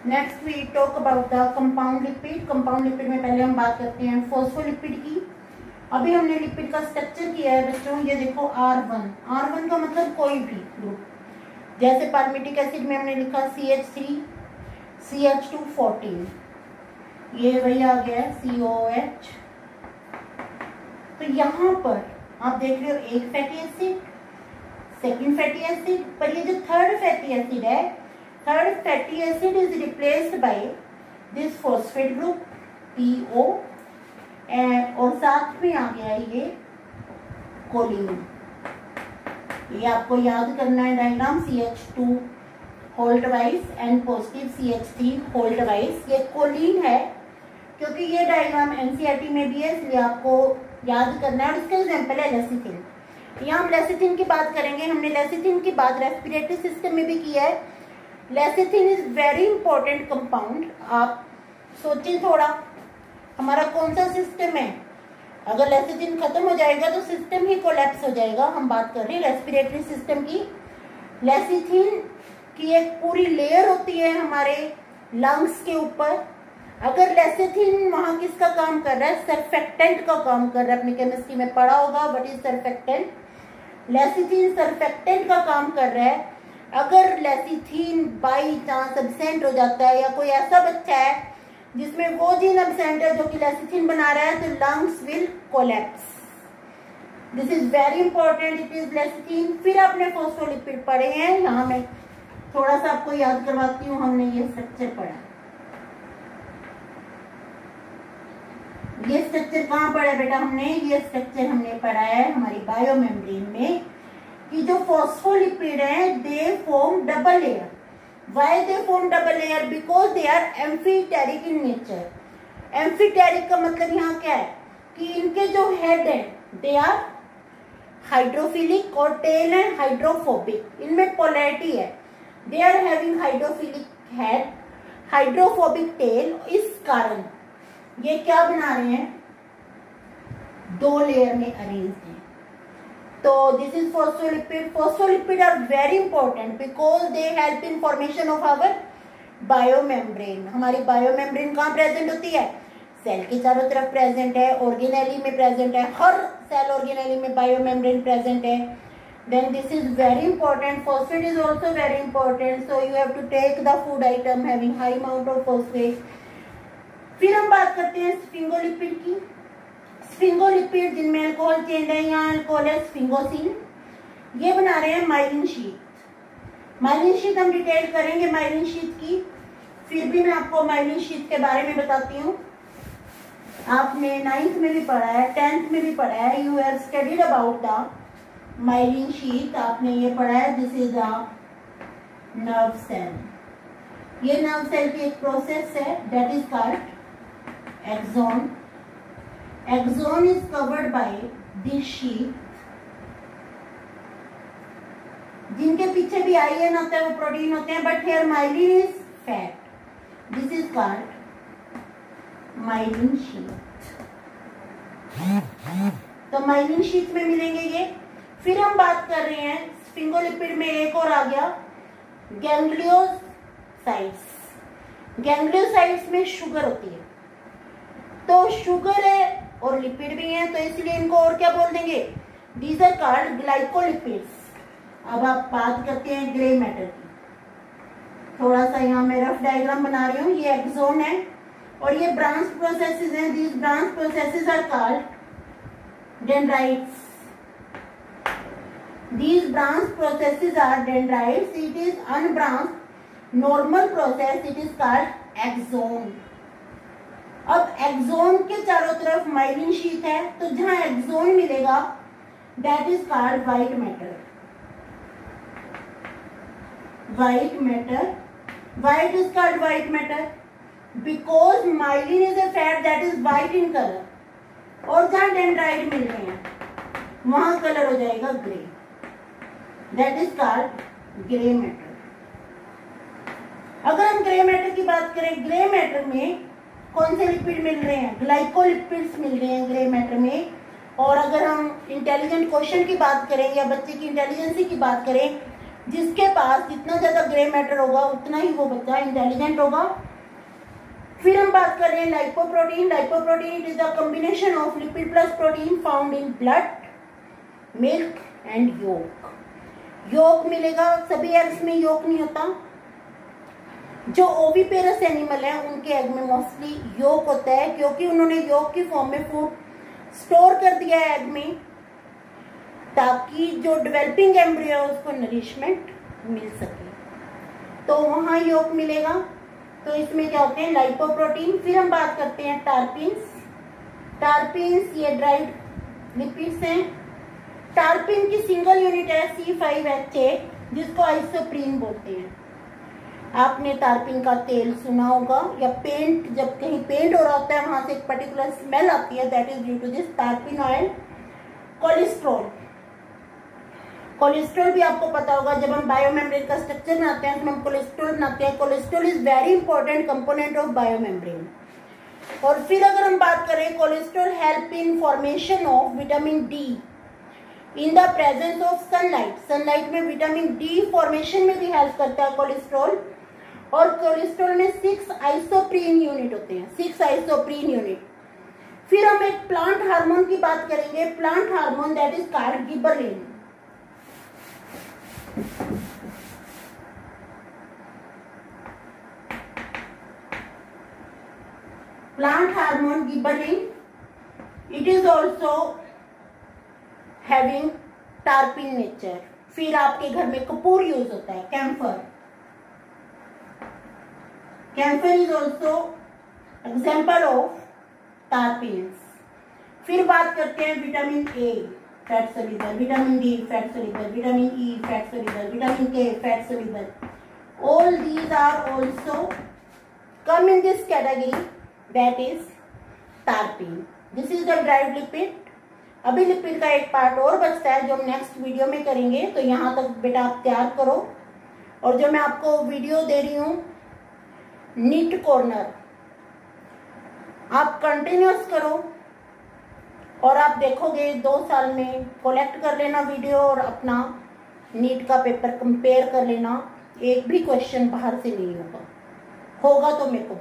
Next we talk about the compound lipid. Compound lipid में पहले हम बात करते हैं फॉस्फोलिपिड की। अभी हमने लिपिड का स्ट्रक्चर किया है बच्चों, ये देखो R1। R1 का मतलब कोई भी ग्रुप, जैसे पाल्मिटिक एसिड में हमने लिखा CH3 CH2 ये वही आ गया है COH। तो यहाँ पर आप देख रहे हो एक fatty acid, second fatty acid, पर ये जो थर्ड फैटी एसिड है, third fatty acid is replaced by this phosphate group PO और साथ में आ गया है ये कोलिन। ये आपको याद करना है diagram, CH2 whole twice and positive CH3 whole twice. ये कोलिन है क्योंकि ये डायग्राम NCERT में भी है, इसलिए आपको याद करना है। और इसका एग्जाम्पल है लेसिथिन। यहाँ हम लेसिथिन की बात करेंगे। हमने लेसिथिन की बात रेस्पिरेटरी सिस्टम में भी किया है। Lecithin is very important compound. आप सोचें थोड़ा, हमारा कौन सा सिस्टम है, अगर लेसिथिन खत्म हो जाएगा तो सिस्टम ही कोलैप्स हो जाएगा। हम बात कर रहे हैं रेस्पिरेटरी सिस्टम की। लेसिथिन की एक पूरी लेयर होती है हमारे लंग्स के ऊपर। अगर लेसिथिन वहां किसका काम कर रहा है, सर्फेक्टेंट का काम कर रहा है। अपनी केमिस्ट्री में पढ़ा होगा what is surfactant. Lecithin surfactant का काम कर रहा है। अगर लेसिथिन बाई चांस एब्सेंट हो जाता है या कोई ऐसा बच्चा है जिसमें वो जीन एब्सेंट है जो कि लेसिथिन बना रहा है, तो lungs will collapse. This is very important, it is lecithin. फिर आपने फॉस्फोलिपिड पढ़े हैं, यहाँ मैं थोड़ा सा आपको याद करवाती हूँ। हमने ये स्ट्रक्चर पढ़ा, ये स्ट्रक्चर कहाँ पढ़ा है बेटा हमने? ये स्ट्रक्चर हमने पढ़ा है हमारी बायोमेम्ब्रेन में कि जो फॉस्फोलिपिड है they form double layer. Why they form double layer? Because they are amphoteric in nature. Amphoteric का मतलब यहाँ क्या है कि इनके जो हेड है दे आर हाइड्रोफिलिक और टेल है हाइड्रोफोबिक। इनमें पोलैरिटी है, they are having hydrophilic head, hydrophobic tail. इस कारण ये क्या बना रहे हैं, दो लेयर में अरेंज है। तो this is phospholipid. Phospholipid are very important because they help in formation of our biomembrane. हमारी बायोमेम्ब्रेन कहाँ प्रेजेंट होती है? सेल के चारों तरफ प्रेजेंट है, ऑर्गेनेली में प्रेजेंट है, हर सेल ऑर्गेनेली में बायोमेम्ब्रेन प्रेजेंट है। Then this is very important. Phosphate is also very important, so you have to take the food item having high amount of phosphate. फिर हम बात करते हैं स्फिंगोलिपिड की। स्फिंगोलिपिड जिनमें अल्कोहल चेंज है, यहाँ अल्कोहल है स्फिंगोसिन। ये बना रहे हैं माइलिन शीट। माइलिन शीट हम डिटेल करेंगे माइलिन शीट की, फिर भी मैं आपको माइलिन शीट के बारे में बताती हूँ। आपने 9th में भी पढ़ा है, 10th में भी पढ़ा है। You have studied about the myelin sheath. आपने ये पढ़ा है, this is a nerve cell. ये नर्व सेल की एक प्रोसेस है that is called axon. Axon is covered by this sheath. जिनके पीछे भी आईएन होता है वो प्रोटीन होते हैं, but here myelin is fat. This is called myelin sheath. तो माइलिन शीट में मिलेंगे ये। फिर हम बात कर रहे हैं स्फिंगोलिपिड में एक और आ गया गैंग्लियोसाइट्स। गैंग्लियोसाइट्स में शुगर होती है, तो शुगर है और लिपिड भी है, तो इसलिए इनको और क्या बोल देंगे? These are called glycolipids. अब आप बात करते हैं ग्रे मैटर की। थोड़ा सा यहाँ मैं रफ डायग्राम बना रही हूँ। ये एक्सोन है और ये ब्रांच प्रोसेसेस हैं। These branch processes are called dendrites. These branch processes are dendrites. It is unbranched normal process, it is called axon. अब एक्सोन के चारों तरफ माइलिन शीट है, तो जहां एक्सोन मिलेगा that is called white matter. White matter, white is called white matter because myelin is a fat that is white in colour. और जहां डेंड्राइट मिल रहे हैं वहां कलर हो जाएगा grey, that is called grey matter. अगर हम ग्रे मैटर की बात करें, ग्रे मैटर में कौन से लिपिड मिल रहे हैं? ग्लाइकोलिपिड्स मिल रहे हैं ग्रे मैटर में। और अगर हम इंटेलिजेंट क्वेश्चन की बात करें या बच्चे की इंटेलिजेंसी की बात करें, जिसके पास जितना ज्यादा ग्रे मैटर होगा उतना ही वो बच्चा इंटेलिजेंट होगा। फिर हम बात कर रहे हैं lipoprotein. Lipoprotein it is a combination of lipid plus protein found in blood, milk and yolk. Yolk मिलेगा, सभी एग्स में योक नहीं होता। जो ओविपेरस एनिमल है उनके एग में मोस्टली योक होता है, क्योंकि उन्होंने योक की फॉर्म में फूड स्टोर कर दिया है एग में, ताकि जो डेवलपिंग एम्ब्रियो है उसको नरिशमेंट मिल सके, तो वहां योक मिलेगा। तो इसमें क्या होते हैं लाइपोप्रोटीन। फिर हम बात करते हैं टार्पिन्स। टार्पिन्स ये ड्राइड लिपिड्स हैं। टार्पिन की सिंगल यूनिट है C5H8 जिसको आइसोप्रीन बोलते हैं। आपने टार्पिन का तेल सुना होगा, या पेंट, जब कहीं पेंट हो रहा होता है वहां से एक पर्टिकुलर स्मेल आती है, that is due to this terpene oil. Cholesterol, cholesterol भी आपको पता होगा, जब हम बायोमेम्ब्रेन का स्ट्रक्चर बनाते हैं तो हम कोलेस्ट्रॉल बनाते हैं। Cholesterol is very important component of biomembrane. और फिर अगर हम बात करें, cholesterol help in formation of vitamin D in the presence of sunlight. Sunlight में विटामिन डी फॉर्मेशन में भी हेल्प करता है कोलेस्ट्रॉल। और कोलेस्ट्रॉल में 6 आइसोप्रीन यूनिट होते हैं, 6 आइसोप्रीन यूनिट। फिर हम एक प्लांट हार्मोन की बात करेंगे, plant hormone that is called gibberellin. Plant hormone gibberellin, it is also having terpene nature. फिर आपके घर में कपूर यूज होता है, camphor. Camphor is also example of terpenes. फिर बात करते हैं vitamin A, fat soluble, vitamin D fat soluble, vitamin E fat soluble, vitamin K fat soluble. All these are also come in this category that is terpene. This is the dried lipid. अभी lipid का एक part और बचता है जो हम next video में करेंगे, तो यहाँ तक बेटा आप तैयार करो। और जो मैं आपको वीडियो दे रही हूँ नीट कॉर्नर, आप कंटिन्यूस करो और आप देखोगे 2 साल में कलेक्ट कर लेना वीडियो और अपना नीट का पेपर कंपेयर कर लेना। एक भी क्वेश्चन बाहर से नहीं होगा, होगा तो मेरे को